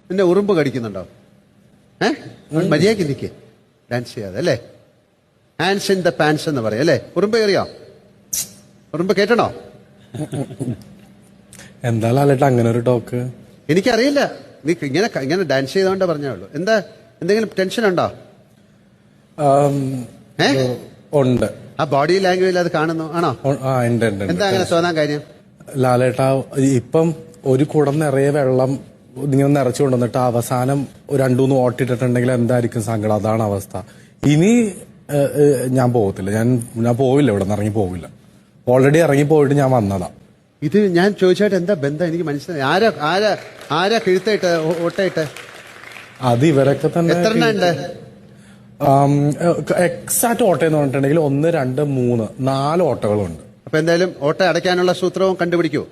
നിന്നെ ഉറുമ്പ് കടിക്കുന്നുണ്ടോ? മര്യാദയ്ക്ക് നിൽക്കേ, ഡാൻസ് ചെയ്യാതെ അല്ലേ? ഹാൻഡ്സ് ഇൻ ദ പാൻസ് എന്ന് പറയാം അല്ലേ? ഉറുമ്പ് കയറിയോ? ഉറുമ്പ് കേട്ടണോ? എന്താ ലാലേട്ടാ അങ്ങനെ ഒരു ടോക്ക്? എനിക്കറിയില്ല, നീ ഇങ്ങനെ ഡാൻസ് ചെയ്തോണ്ട് പറഞ്ഞേ ഉള്ളൂ. എന്താ, എന്തെങ്കിലും ടെൻഷൻ ഉണ്ടോ? ഉണ്ട്. ആ ബോഡി ലാംഗ്വേജിൽ അത് കാണുന്നു ആണോ? എന്താ അങ്ങനെ തോന്നാൻ കാര്യം? ലാലേട്ടാ ഇപ്പം ഒരു കുടം നിറയെ വെള്ളം ഇങ്ങനെ നിറച്ചു കൊണ്ടുവന്നിട്ട് അവസാനം 2-3 ഓട്ടിട്ടിട്ടുണ്ടെങ്കിൽ എന്തായിരിക്കും സങ്കടം? അതാണ് അവസ്ഥ. ഇനി ഞാൻ പോകത്തില്ല, ഞാൻ പോവില്ല, ഇവിടെ നിന്ന് ഇറങ്ങി പോവില്ല. ഓൾറെഡി ഇറങ്ങി പോയിട്ട് ഞാൻ വന്നതാ. ഇത് ഞാൻ ചോദിച്ചായിട്ട് എന്താ ബന്ധം എനിക്ക് മനസ്സിലായി. ആരാ കിഴുത്തായിട്ട് ഓട്ടയിട്ട്? അത് ഇവരൊക്കെ തന്നെ. എത്ര ഉണ്ട്? എക്സാക്ട് ഓട്ടം എന്ന് പറഞ്ഞിട്ടുണ്ടെങ്കിൽ 1, 2, 3, 4 ഓട്ടകളുണ്ട്. അപ്പൊ എന്തായാലും ഓട്ട അടയ്ക്കാനുള്ള സൂത്രവും കണ്ടുപിടിക്കൂ.